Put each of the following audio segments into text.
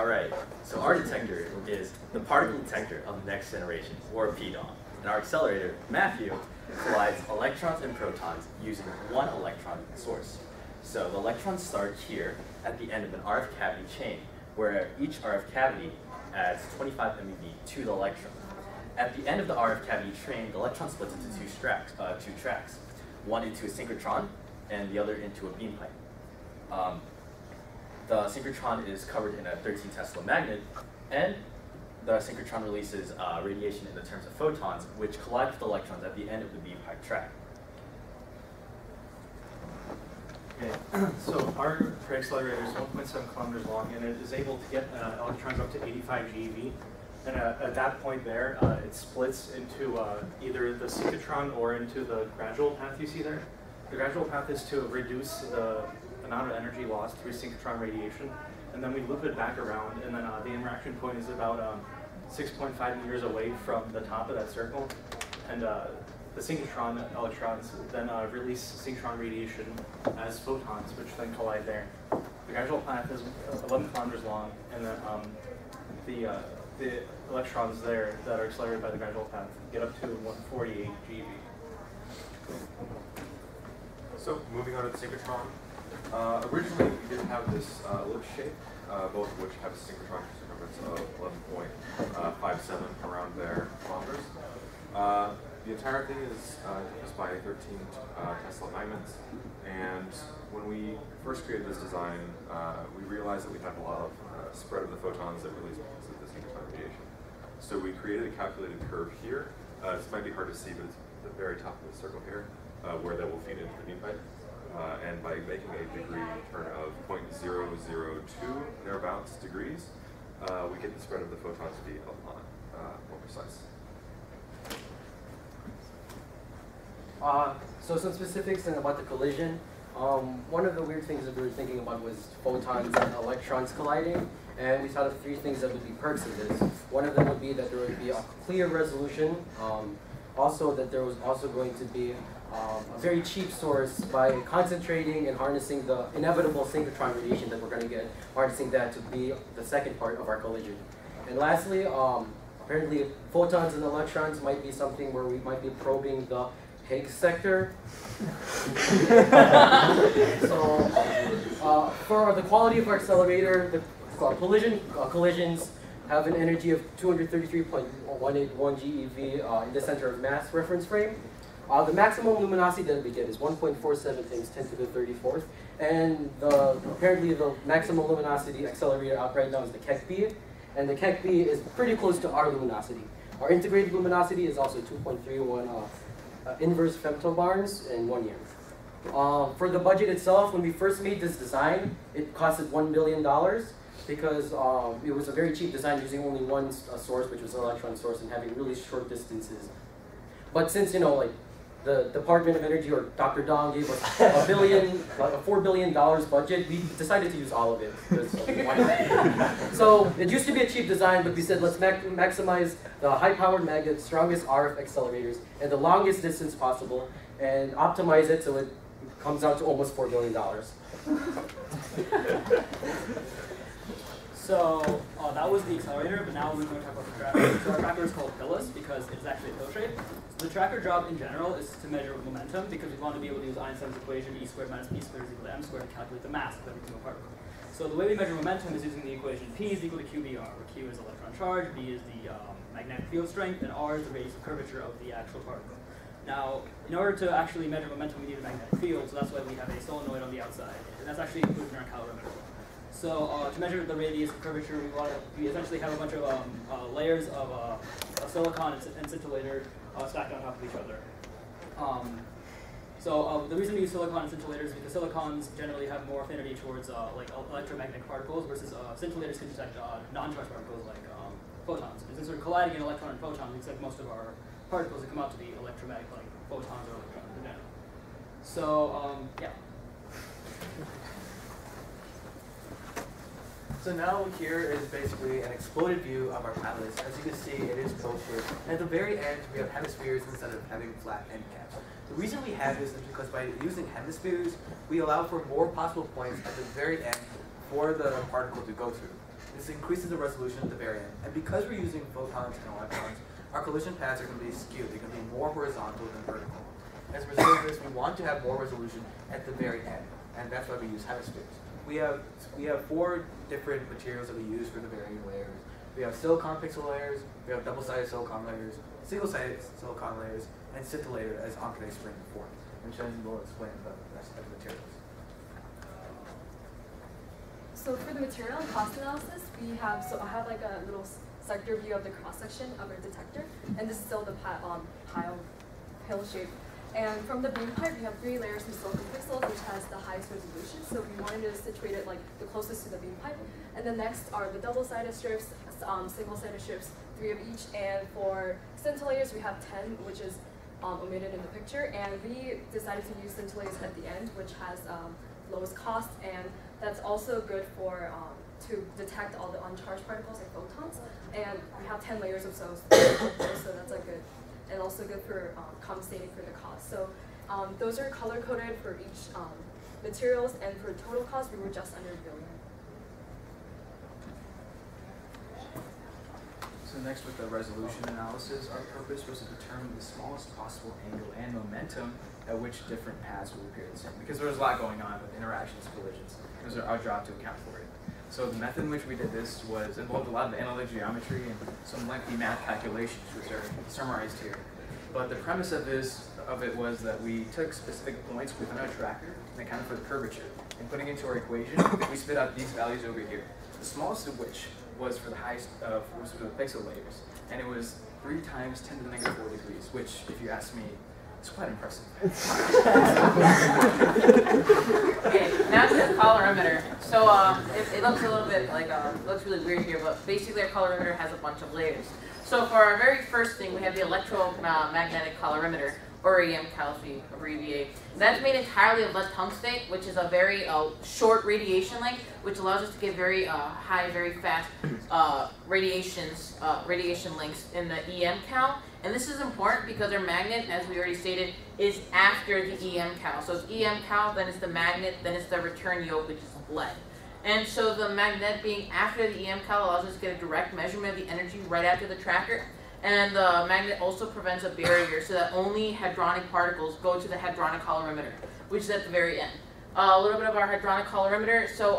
Alright, so our detector is the particle detector of the next generation, or PDOM. And our accelerator, Matthew, collides electrons and protons using one electron source. So the electrons start here at the end of an RF cavity chain, where each RF cavity adds 25 MeV to the electron. At the end of the RF cavity train, the electron splits into two tracks, one into a synchrotron and the other into a beam pipe. The synchrotron is covered in a 13 Tesla magnet, and the synchrotron releases radiation in the terms of photons, which collide with electrons at the end of the beam pipe track. Okay, so our accelerator is 1.7 kilometers long, and it is able to get electrons up to 85 GeV. And at that point there, it splits into either the synchrotron or into the gradual path you see there. The gradual path is to reduce the amount of energy lost through synchrotron radiation, and then we loop it back around, and then the interaction point is about 6.5 meters away from the top of that circle. And the synchrotron electrons then release synchrotron radiation as photons, which then collide there. The gradual path is 11 kilometers long, and then the electrons there that are accelerated by the gradual path get up to 148 GeV. So moving on to the synchrotron. Originally, we did have this ellipse shape, both of which have a synchrotron circumference of 11.57 around there kilometers. The entire thing is used by 13 Tesla magnets, and when we first created this design, we realized that we had a lot of spread of the photons that released because of the synchrotron radiation. So we created a calculated curve here. This might be hard to see, but it's at the very top of the circle here, where that will feed into the beam pipe. And by making a degree turn of 0.002 thereabouts degrees, we get the spread of the photons to be a lot more precise. So some specifics about the collision. One of the weird things that we were thinking about was photons and electrons colliding, and we thought of three things that would be perks of this. One of them would be that there would be a clear resolution, also that there was also going to be a very cheap source by concentrating and harnessing the inevitable synchrotron radiation that we're going to get, harnessing that to be the second part of our collision. And lastly, apparently photons and electrons might be something where we might be probing the Higgs sector. So for the quality of our accelerator, the collisions have an energy of 233.181 GeV in the center of mass reference frame. The maximum luminosity that we get is 1.47 times 10 to the 34th, and apparently the maximum luminosity accelerator out right now is the KEK-B, and the KEK-B is pretty close to our luminosity. Our integrated luminosity is also 2.31 inverse femtobarns in 1 year. For the budget itself, when we first made this design, it costed $1 billion because it was a very cheap design using only one source, which was an electron source, and having really short distances. But since, you know, like, the Department of Energy, or Dr. Dong, gave us a $4 billion budget, we decided to use all of it. Why not? So it used to be a cheap design, but we said let's maximize the high-powered magnet, strongest RF accelerators, and the longest distance possible, and optimize it so it comes out to almost $4 billion. So that was the accelerator, but now we're going to talk about the tracker. So our tracker is called Phyllis because it's actually a pill shape. So the tracker job in general is to measure momentum because we want to be able to use Einstein's equation, E squared minus P squared is equal to M squared, to calculate the mass of every single particle. So the way we measure momentum is using the equation P is equal to QBR, where Q is electron charge, B is the magnetic field strength, and R is the radius of curvature of the actual particle. Now, in order to actually measure momentum, we need a magnetic field, so that's why we have a solenoid on the outside, and that's actually included in our calorimeter. So to measure the radius of curvature, we essentially have a bunch of layers of silicon and scintillator stacked on top of each other. So the reason we use silicon and scintillators is because silicons generally have more affinity towards like electromagnetic particles, versus scintillators can detect non-charged particles like photons. And since we're colliding an electron and photon, we expect most of our particles to come out to be electromagnetic, like photons or electrons in general. So yeah. So now here is basically an exploded view of our catalyst. As you can see, it is pill-shaped. And at the very end, we have hemispheres instead of having flat end caps. The reason we have this is because by using hemispheres, we allow for more possible points at the very end for the particle to go to. This increases the resolution at the very end. And because we're using photons and electrons, our collision paths are going to be skewed. They're going to be more horizontal than vertical. As a result of this, we want to have more resolution at the very end, and that's why we use hemispheres. We have 4 different materials that we use for the varying layers. We have silicon pixel layers, we have double-sided silicon layers, single-sided silicon layers, and scintillator, as Ankara explained before. And Chen will explain the rest of the materials. So for the material cost analysis, I have like a little sector view of the cross-section of our detector, and this is still the pill shape. And from the beam pipe, we have 3 layers of silicon pixels, which has the highest resolution. So we wanted to situate it like the closest to the beam pipe. And then next are the double-sided strips, single-sided strips, 3 of each. And for scintillators, we have 10, which is omitted in the picture. And we decided to use scintillators at the end, which has lowest cost, and that's also good for to detect all the uncharged particles like photons. And we have 10 layers of those, so that's like good. And also good for compensating for the cost. So those are color-coded for each materials, and for total cost, we were just under $1 billion. So next, with the resolution analysis, our purpose was to determine the smallest possible angle and momentum at which different paths will appear the same. Because there was a lot going on with interactions, collisions. It was our job to account for it. So the method in which we did this involved a lot of analytic geometry and some lengthy math calculations, which are summarized here. But the premise of it was that we took specific points within our tracker and accounted for the curvature. And putting into our equation, we spit out these values over here. The smallest of which was for the highest was for the pixel layers, and it was 3 times 10 to the negative 4 degrees, which, if you ask me, is quite impressive. Okay, now to the colorimeter. So it looks a little bit like looks really weird here, but basically our colorimeter has a bunch of layers. So for our very first thing, we have the electromagnetic colorimeter, or EMCal if we abbreviate. That's made entirely of lead tungstate, which is a very short radiation length, which allows us to get very high, very fast radiation lengths in the EMCal. And this is important because our magnet, as we already stated, is after the EMCal. So it's EMCal, then it's the magnet, then it's the return yoke, which is lead. And so the magnet being after the EMCal allows us to get a direct measurement of the energy right after the tracker. And the magnet also prevents a barrier so that only hadronic particles go to the hadronic colorimeter, which is at the very end. A little bit of our hadronic colorimeter. So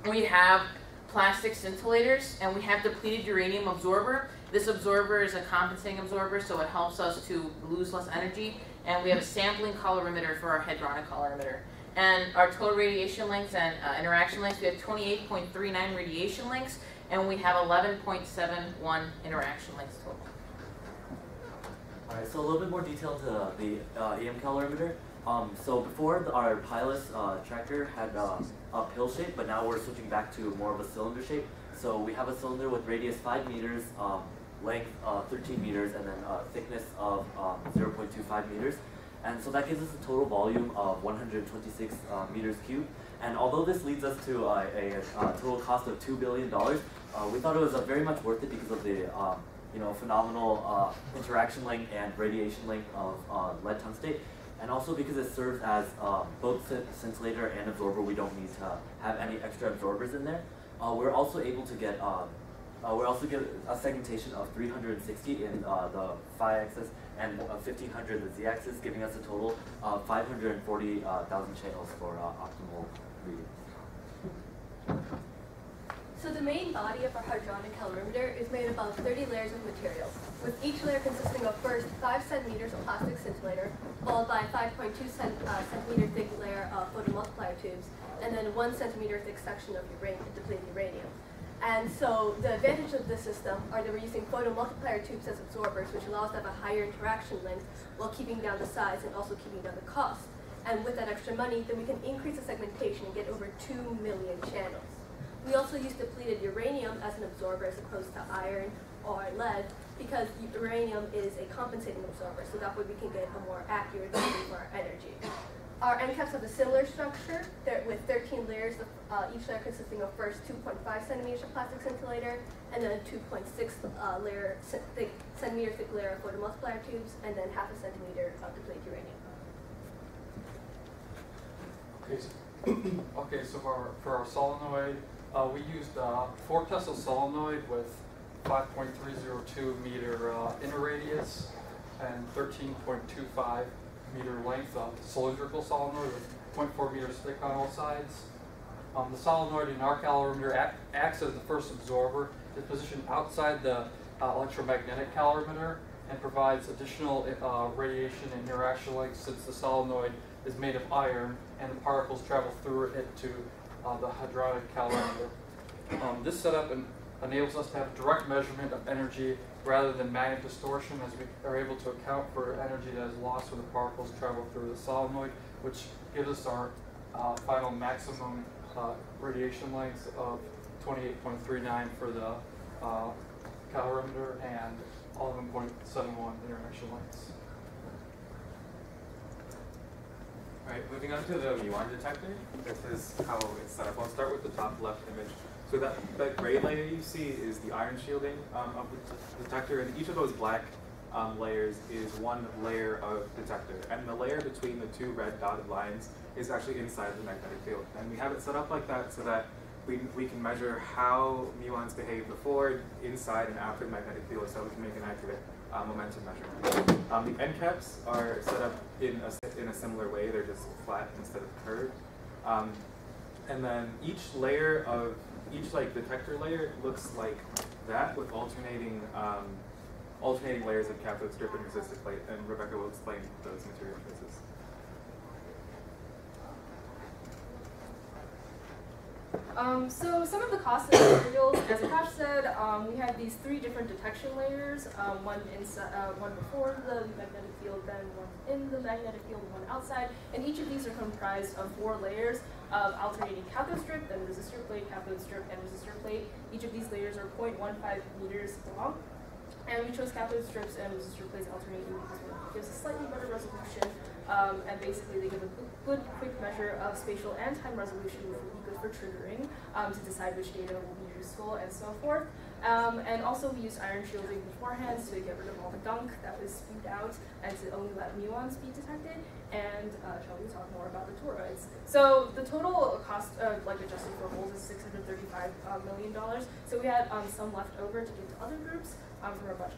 we have plastic scintillators, and we have depleted uranium absorber. This absorber is a compensating absorber, so it helps us to lose less energy. And we have a sampling colorimeter for our hadronic colorimeter. And our total radiation lengths and interaction lengths, we have 28.39 radiation lengths, and we have 11.71 interaction lengths total. Alright, so a little bit more detail to the EM calorimeter. So before our pilot tracker had a pill shape, but now we're switching back to more of a cylinder shape. So we have a cylinder with radius 5 meters, length 13 meters, and then thickness of 0.25 meters. And so that gives us a total volume of 126 meters cubed. And although this leads us to a total cost of $2 billion, we thought it was very much worth it because of the phenomenal interaction length and radiation length of lead tungstate, and also because it serves as both scintillator and absorber. We don't need to have any extra absorbers in there. We're also able to get a segmentation of 360 in the phi-axis and 1500 the z-axis, giving us a total of 540,000 channels for optimal reading. So the main body of our hadronic calorimeter is made up of 30 layers of material, with each layer consisting of first 5 centimeters of plastic scintillator, followed by a 5.2 centimeter thick layer of photomultiplier tubes, and then a 1 centimeter thick section of depleted uranium. And so the advantage of this system are that we're using photomultiplier tubes as absorbers, which allows us to have a higher interaction length while keeping down the size and also keeping down the cost. And with that extra money, then we can increase the segmentation and get over 2 million channels. We also use depleted uranium as an absorber as opposed to iron or lead, because uranium is a compensating absorber, so that way we can get a more accurate reading for our energy. Our end caps have a similar structure with 13 layers, each layer consisting of first 2.5 centimeters of plastic scintillator, and then a 2.6 centimeter thick layer of photomultiplier tubes, and then half a centimeter of depleted uranium. Okay, so for our solenoid, We used 4 Tesla solenoid with 5.302 meter inner radius and 13.25 meter length cylindrical solenoid with 0.4 meters thick on all sides. The solenoid in our calorimeter acts as the first absorber. It's positioned outside the electromagnetic calorimeter and provides additional radiation and interaction length since the solenoid is made of iron and the particles travel through it to the hadronic calorimeter. This setup enables us to have direct measurement of energy rather than magnet distortion, as we are able to account for energy that is lost when the particles travel through the solenoid, which gives us our final maximum radiation length of 28.39 for the calorimeter and 11.71 interaction lengths. Alright, moving on to the muon detector. This is how it's set up. I'll start with the top left image. So that gray layer you see is the iron shielding of the detector, and each of those black layers is one layer of detector. And the layer between the 2 red dotted lines is actually inside the magnetic field. And we have it set up like that so that we can measure how muons behave before, inside, and after the magnetic field, so we can make an accurate momentum measurement. The end caps are set up in a similar way. They're just flat instead of curved. And then each detector layer looks like that with alternating layers of cathode strip and resistor plate, and Rebecca will explain those material choices. So some of the costs of materials, as Akash said, we have these 3 different detection layers, one before the magnetic field, then one in the magnetic field, and one outside, and each of these are comprised of 4 layers of alternating cathode strip, then resistor plate, cathode strip, and resistor plate. Each of these layers are 0.15 meters long, and we chose cathode strips and resistor plates alternating because it gives a slightly better resolution, and basically they give a good quick measure of spatial and time resolution, which will be good for triggering to decide which data will be useful and so forth. And also we used iron shielding beforehand to get rid of all the gunk that was spewed out and to only let muons be detected. And Shelby will talk more about the toroids. So the total cost, like adjusted for holes, is $635 million. So we had some left over to give to other groups from our budget.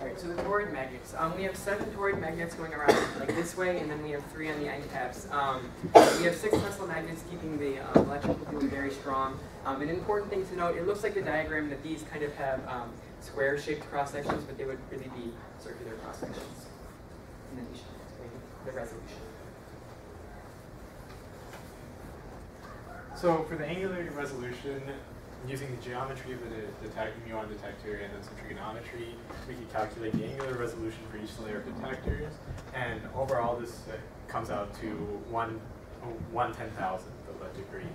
Alright, so the toroid magnets. We have 7 toroid magnets going around like this way, and then we have 3 on the end caps. We have 6 Tesla magnets keeping the electrical field very strong. An important thing to note, it looks like the diagram that these kind of have square-shaped cross-sections, but they would really be circular cross-sections. And then we should explain the resolution. So for the angular resolution, using the geometry of the muon detector and then some trigonometry, we can calculate the angular resolution for each layer of detectors, and overall this comes out to 1/10,000th of a degree.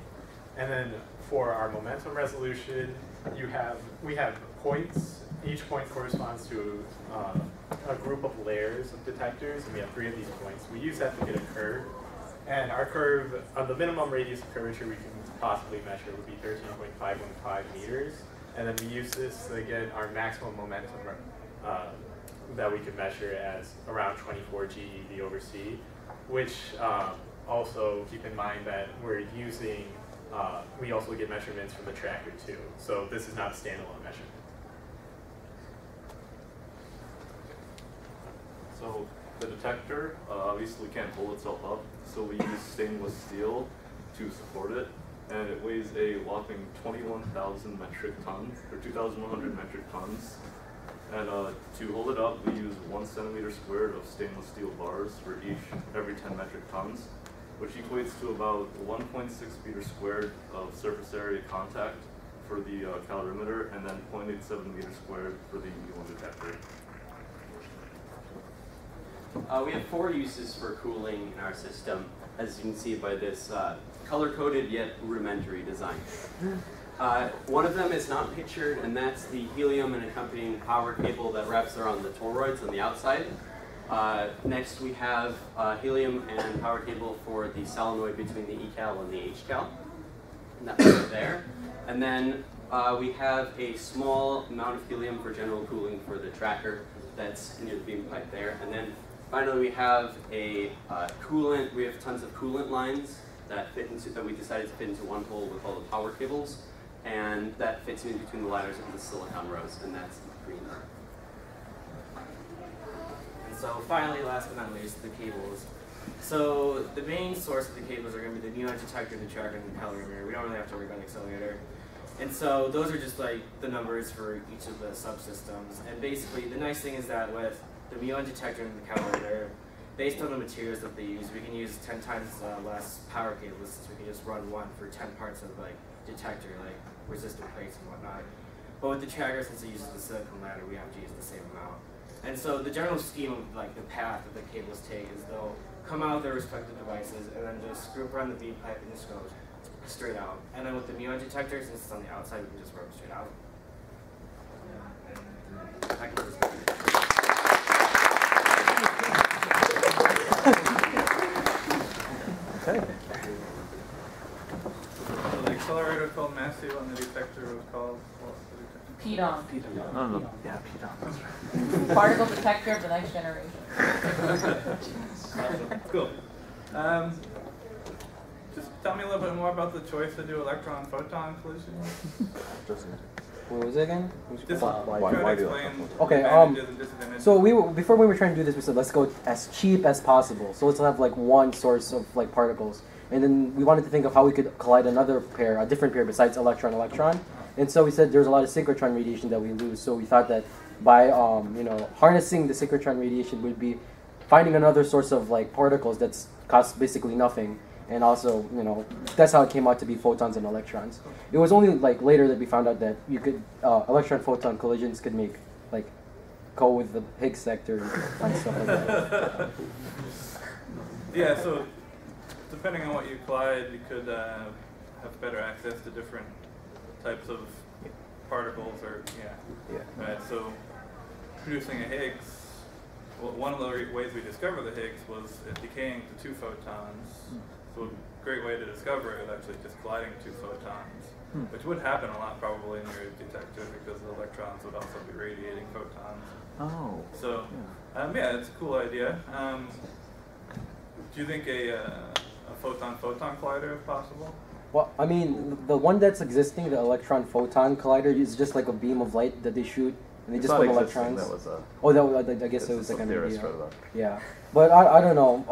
And then for our momentum resolution, we have points. Each point corresponds to a group of layers of detectors, and we have 3 of these points. We use that to get a curve, and our curve, the minimum radius of curvature we can possibly measure would be 13.515 meters, and then we use this to get our maximum momentum that we can measure as around 24 GeV over C, which also keep in mind that we're using, we also get measurements from the tracker too, so this is not a standalone measurement. So the detector obviously can't hold itself up, so we use stainless steel to support it, and it weighs a whopping 21,000 metric tons, or 2,100 metric tons. And to hold it up, we use 1 centimeter squared of stainless steel bars for every 10 metric tons, which equates to about 1.6 meters squared of surface area contact for the calorimeter, and then 0.87 meters squared for the muon detector. We have 4 uses for cooling in our system, as you can see by this color-coded yet rudimentary design. One of them is not pictured, and that's the helium and accompanying power cable that wraps around the toroids on the outside. Next, we have helium and power cable for the solenoid between the ECAL and the HCAL, and that's right there. And then we have a small amount of helium for general cooling for the tracker that's near the beam pipe there. And then finally, we have a coolant. We have tons of coolant lines that we decided to fit into one hole with all the power cables, and that fits in between the ladders of the silicon rows, and that's green. And so finally, last but not least, the cables. So the main source of the cables are going to be the muon detector, the tracker, and the calorimeter. We don't really have to worry about the accelerator. And so those are just like the numbers for each of the subsystems. And basically, the nice thing is that with the muon detector and the calorimeter, based on the materials that they use, we can use 10 times less power cables, since we can just run one for 10 parts of like detector, like resistor plates and whatnot. But with the tracker, since it uses the silicon ladder, we have to use the same amount. And so the general scheme of like the path that the cables take is they'll come out of their respective devices and then just group around the beam pipe and just go straight out. And then with the muon detector, since it's on the outside, we can just run them straight out. I can just Okay. So the accelerator is called massive, and the detector was called Pedon. Oh, yeah, pedon. Particle detector of the next generation. Awesome. Cool. Just tell me a little bit more about the choice to do electron-photon collisions. What was it again? Just why try to do explain okay, advantages and disadvantages. so before we were trying to do this, we said let's go as cheap as possible. So let's have like one source of like particles, and then we wanted to think of how we could collide another pair, a different pair besides electron-electron. And so we said there's a lot of synchrotron radiation that we lose. So we thought that by harnessing the synchrotron radiation would be finding another source of like particles that's costs basically nothing. And also, that's how it came out to be photons and electrons. It was only like later that we found out that you could electron-photon collisions could make like go with the Higgs sector and stuff like that. Yeah, so depending on what you collide, you could have better access to different types of particles, or right. So producing a Higgs, well, one of the ways we discovered the Higgs was it decaying to 2 photons. So a great way to discover it is actually just colliding 2 photons, which would happen a lot probably in your detector because the electrons would also be radiating photons. Oh. So yeah, it's a cool idea. Do you think a photon-photon collider is possible? Well, I mean, the one that's existing, the electron-photon collider, is just like a beam of light that they shoot, and they just put electrons. That was a, oh, that was, I guess it was like an idea. That. Yeah, but I don't know.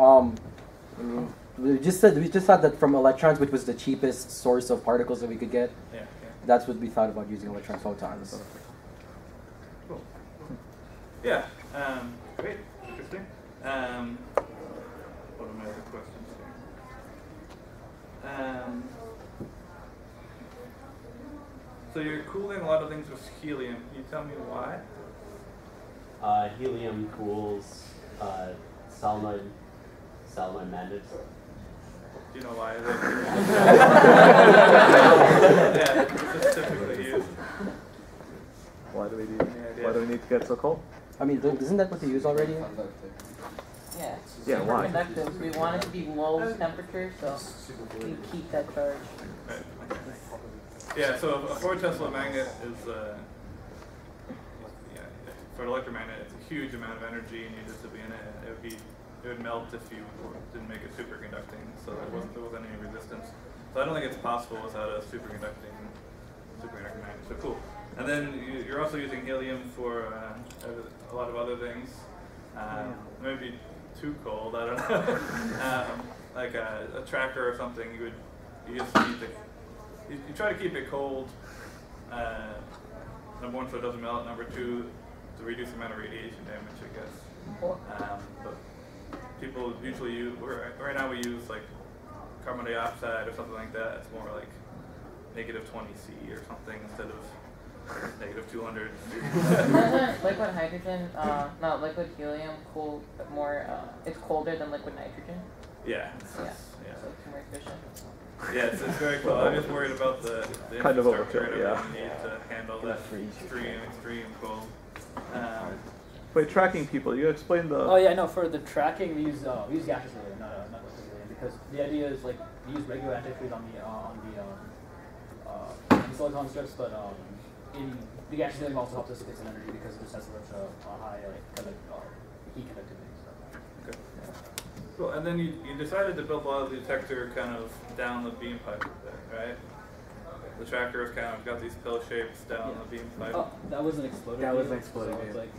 I mean, we just thought that from electrons, which was the cheapest source of particles that we could get, that's what we thought about using electron-photons. Cool. Yeah. Great. Interesting. What are my other questions here? So you're cooling a lot of things with helium. Can you tell me why? Helium cools solenoid magnets. Do you know why? Yeah, it's typically used. Why do we need to get so cold? I mean, isn't that what they use already? Yeah. Yeah, why? Superconductive. We want it to be low temperature, so we keep that charge. Right. Yeah, so a 4 Tesla magnet is, for an electromagnet, it's a huge amount of energy needed to be in it. It would melt if you didn't make it superconducting, so there wasn't any resistance. So I don't think it's possible without a superconducting magnet. So cool. And then you're also using helium for a lot of other things. Maybe too cold, I don't know. Like a tracker or something, you just keep it. You try to keep it cold. Number 1, so it doesn't melt. Number 2, to reduce the amount of radiation damage, I guess. But people usually use, right now we use like carbon dioxide or something like that. It's more like -20°C or something instead of -200. Doesn't liquid hydrogen, not liquid helium, cool more? It's colder than liquid nitrogen. Yeah. So it's more efficient. Yeah, it's very cool. I'm just worried about the kind of infrastructure overkill, yeah. we need to handle that extreme cold. Wait, tracking people, you explained the... Oh yeah, no, for the tracking we use gaseous helium, not liquid helium, because the idea is like we use regular antifreeze on the silicon strips, but in the gaseous helium also helps us get some energy because it just has such a high heat conductivity. So. Cool. And then you decided to build a lot of the detector kind of down the beam pipe there, right? The tracker has kind of got these pill shapes down the beam pipe. Oh, that was an exploded That was an beam, exploded so beam.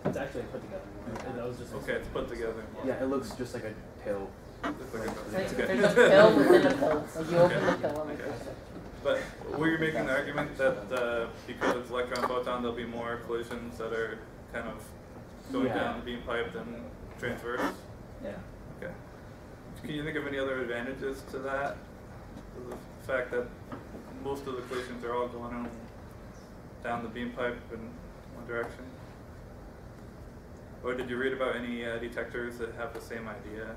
it's actually put together. And that was just Okay, it's put together. Yeah, it looks just like a pill. Just like a Like, okay. there's a pill within a pill. Like you open the pill and Okay. it's But were you making the argument that because it's electron photon, there'll be more collisions that are kind of going down the beam pipe than transverse? Yeah. Okay. Can you think of any other advantages to that? The fact that most of the collisions are all going on down the beam pipe in one direction? Or did you read about any detectors that have the same idea?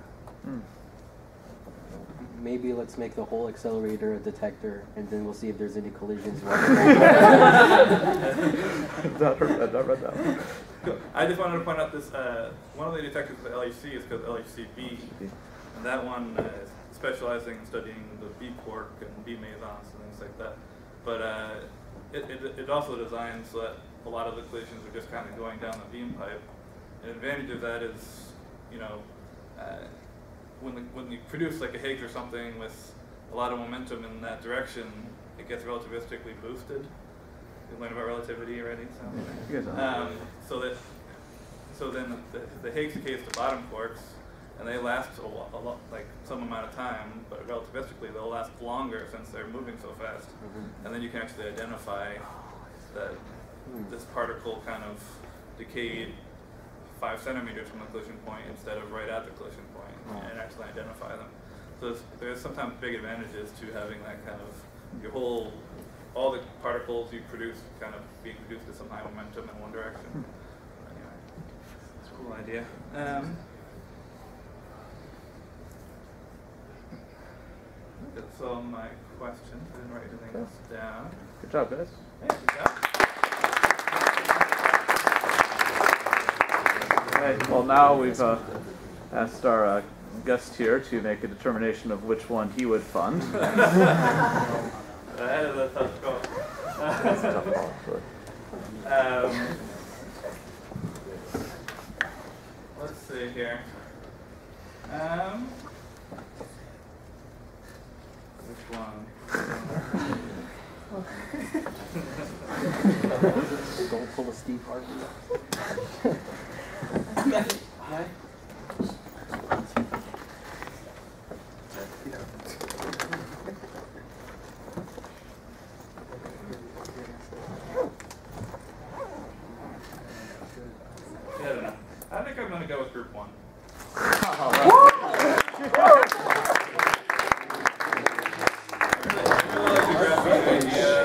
Maybe let's make the whole accelerator a detector, and then we'll see if there's any collisions. I read that one. Cool. I just wanted to point out this, one of the detectors for the LHC is called LHC-B, and that one is specializing in studying the B quark and B mesons and things like that. But it also designs so that a lot of the collisions are just kind of going down the beam pipe. An advantage of that is, you know, when you produce like a Higgs or something with a lot of momentum in that direction, it gets relativistically boosted. You learned about relativity already, so then the Higgs decays to bottom quarks, and they last a lot, like some amount of time, but relativistically they'll last longer since they're moving so fast. And then you can actually identify that this particle kind of decayed 5 centimeters from the collision point instead of right at the collision point, and actually identify them. So there's sometimes big advantages to having that kind of, all the particles you produce kind of being produced at some high momentum in one direction. Anyway, it's a cool idea. That's all my questions. I didn't write anything else down. Good job, guys. Yeah, good job. Right, well, now we've asked our guest here to make a determination of which one he would fund. That is a tough call. That's a tough call, sure. Let's see here. Which one? Don't pull a Steve Harvey. I think I'm going to go with group one.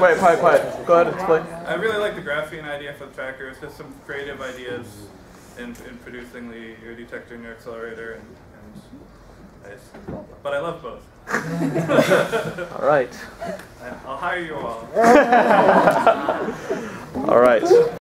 Wait, quiet. Go ahead, explain. I really like the graphene idea for the tracker. It's just some creative ideas in producing your detector and your accelerator, but I love both. All right. I'll hire you all. All right.